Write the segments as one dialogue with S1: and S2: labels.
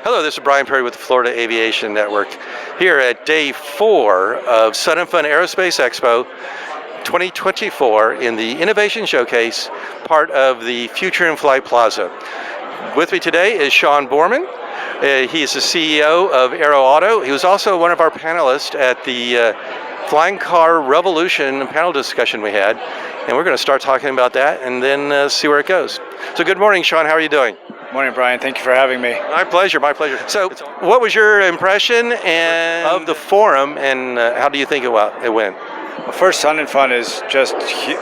S1: Hello, this is Brian Purdy with the Florida Aviation Network here at day 4 of Sun and Fun Aerospace Expo 2024 in the Innovation Showcase, part of the Future in Flight Plaza. With me today is Sean Borman. He's the CEO of AeroAuto. He was also one of our panelists at the Flying Car Revolution panel discussion we had, and we're going to start talking about that and then see where it goes. So good morning, Sean. How are you doing?
S2: Morning, Brian. Thank you for having me.
S1: My pleasure, my pleasure. So what was your impression of the forum, and how do you think it went?
S2: Well, first, Sun and Fun is just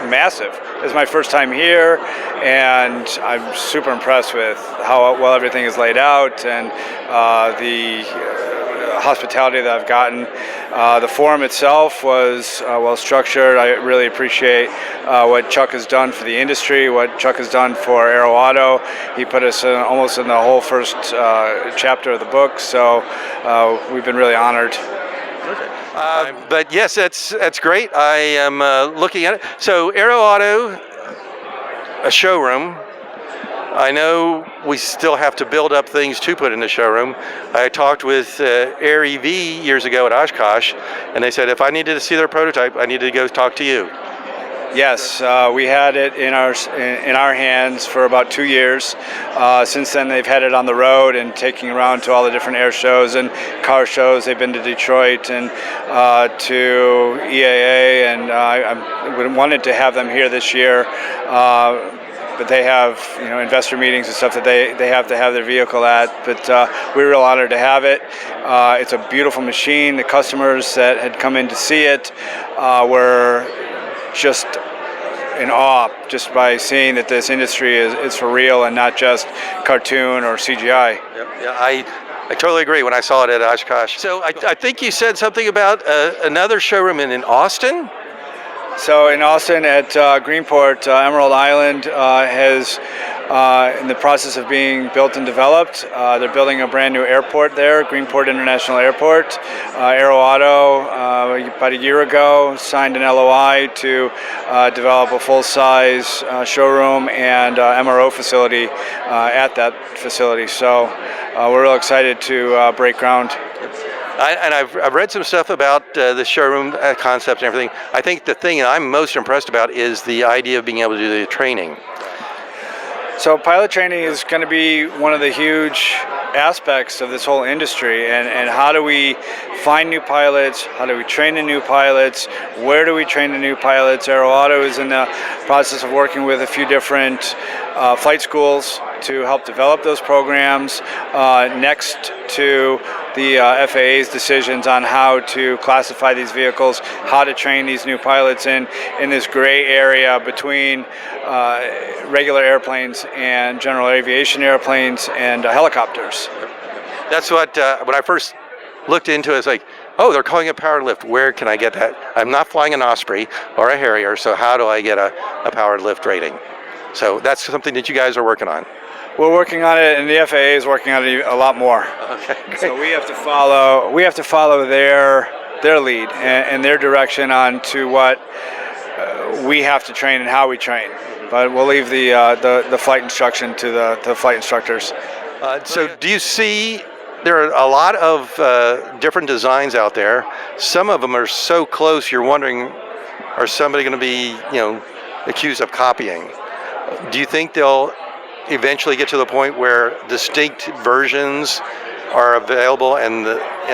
S2: massive. It's my first time here, and I'm super impressed with how well everything is laid out and the hospitality that I've gotten. The forum itself was well structured. I really appreciate what Chuck has done for the industry, what Chuck has done for AeroAuto. He put us almost in the whole first chapter of the book, so we've been really honored.
S1: But yes, that's great. I am looking at it. So AeroAuto, a showroom. I know we still have to build up things to put in the showroom. I talked with Air EV years ago at Oshkosh, and they said if I needed to see their prototype, I needed to go talk to you.
S2: Yes, we had it in our hands for about 2 years. Since then, they've had it on the road and taking around to all the different air shows and car shows. They've been to Detroit and to EAA, and I wanted to have them here this year. But they have, investor meetings and stuff that they have to have their vehicle at. But we're real honored to have it. It's a beautiful machine. The customers that had come in to see it were just in awe just by seeing that this industry is for real and not just cartoon or CGI.
S1: Yep. Yeah, I totally agree when I saw it at Oshkosh. So I think you said something about another showroom in Austin?
S2: So in Austin at Greenport, Emerald Island is in the process of being built and developed. They're building a brand new airport there, Greenport International Airport. AeroAuto, about a year ago, signed an LOI to develop a full-size showroom and MRO facility at that facility. So we're real excited to break ground.
S1: I've read some stuff about the showroom concept and everything. I think the thing I'm most impressed about is the idea of being able to do the training.
S2: So pilot training is going to be one of the huge aspects of this whole industry, and how do we find new pilots, how do we train the new pilots, where do we train the new pilots? AeroAuto is in the process of working with a few different flight schools to help develop those programs next to the FAA's decisions on how to classify these vehicles, how to train these new pilots in this gray area between regular airplanes and general aviation airplanes and helicopters.
S1: That's what, when I first looked into it, it's like, oh, they're calling it powered lift. Where can I get that? I'm not flying an Osprey or a Harrier, so how do I get a powered lift rating? So that's something that you guys are working on.
S2: We're working on it, and the FAA is working on it a lot more.
S1: Okay, great.
S2: So we have to follow their lead and their direction on to what we have to train and how we train. But we'll leave the flight instruction to the flight instructors.
S1: So do you see there are a lot of different designs out there? Some of them are so close you're wondering, are somebody going to be accused of copying? Do you think they'll eventually get to the point where distinct versions are available and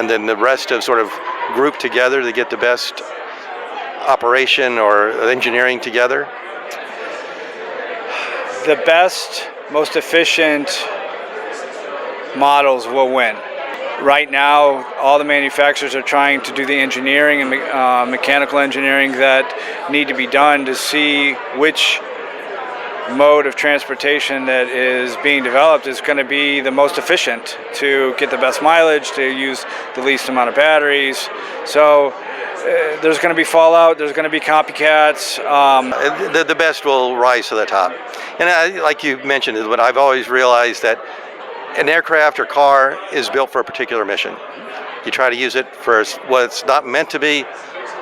S1: then the rest of sort of grouped together to get the best operation or engineering together?
S2: The best, most efficient models will win. Right now, all the manufacturers are trying to do the engineering and mechanical engineering that need to be done to see which mode of transportation that is being developed is going to be the most efficient to get the best mileage, to use the least amount of batteries. So there's going to be fallout, there's going to be copycats.
S1: The best will rise to the top. And like you mentioned, what I've always realized that an aircraft or car is built for a particular mission. You try to use it for what it's not meant to be,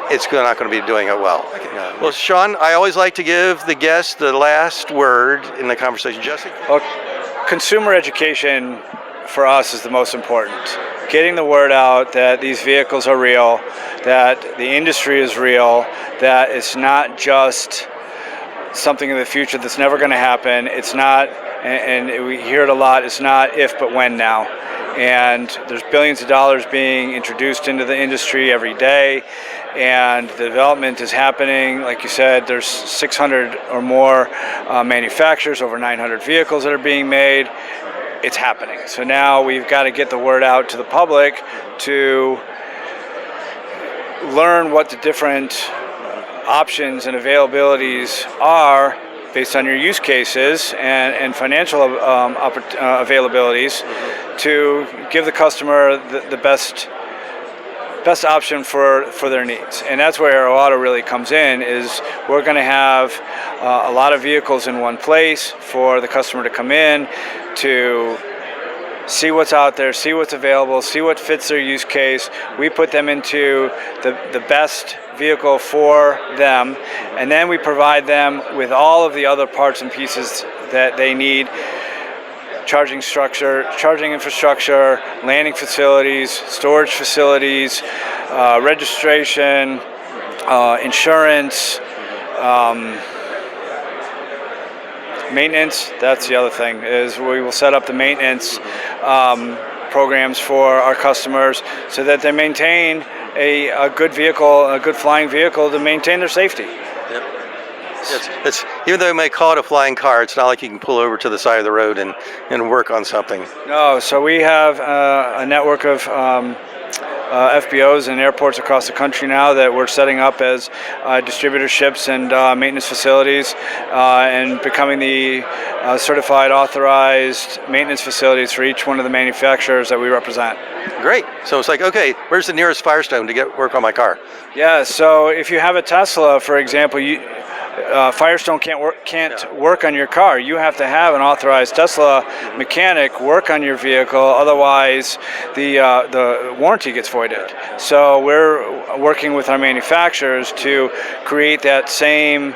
S1: it's not going to be doing it well. Well, Sean, I always like to give the guest the last word in the conversation. Jesse?
S2: Well, consumer education for us is the most important. Getting the word out that these vehicles are real, that the industry is real, that it's not just something in the future that's never going to happen. It's not, and we hear it a lot, it's not if but when now. And there's billions of dollars being introduced into the industry every day, and the development is happening. Like you said, there's 600 or more manufacturers, over 900 vehicles that are being made. It's happening. So now we've got to get the word out to the public to learn what the different options and availabilities are based on your use cases and financial availabilities to give the customer the best option for their needs. And that's where AeroAuto really comes in, is we're going to have a lot of vehicles in one place for the customer to come in, to see what's out there, see what's available, see what fits their use case. We put them into the best vehicle for them, and then we provide them with all of the other parts and pieces that they need: charging structure, charging infrastructure, landing facilities, storage facilities, registration, insurance, maintenance. That's the other thing, is we will set up the maintenance programs for our customers so that they maintain a good vehicle, a good flying vehicle, to maintain their safety.
S1: Yep. It's even though you may call it a flying car, it's not like you can pull over to the side of the road and work on something.
S2: No, so we have a network of FBOs and airports across the country now that we're setting up as distributorships and maintenance facilities, and becoming the certified, authorized maintenance facilities for each one of the manufacturers that we represent.
S1: Great. So it's like, okay, where's the nearest Firestone to get work on my car?
S2: Yeah, so if you have a Tesla, for example, Firestone can't work on your car. You have to have an authorized Tesla mechanic work on your vehicle, otherwise the warranty gets voided. So we're working with our manufacturers to create that same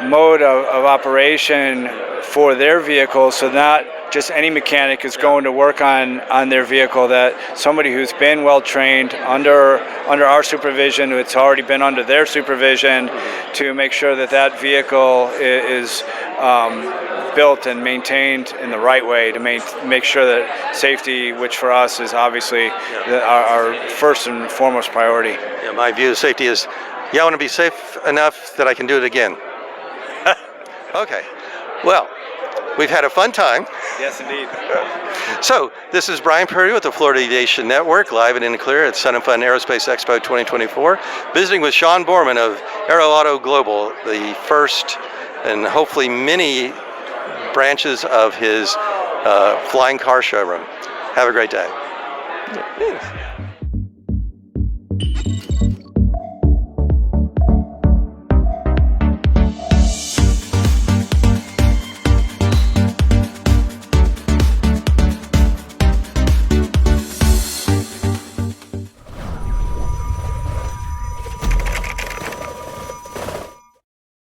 S2: mode of operation for their vehicles, so not just any mechanic is going to work on their vehicle, that somebody who's been well trained under our supervision, it's already been under their supervision, to make sure that that vehicle is built and maintained in the right way, to make sure that safety, which for us is obviously our first and foremost priority.
S1: Yeah, my view of safety is, I want to be safe enough that I can do it again. Okay, well, we've had a fun time.
S2: Yes, indeed.
S1: So, this is Brian Purdy with the Florida Aviation Network, live and in the clear at Sun 'n Fun Aerospace Expo 2024, visiting with Sean Borman of AeroAuto Global, the first and hopefully many branches of his flying car showroom. Have a great day.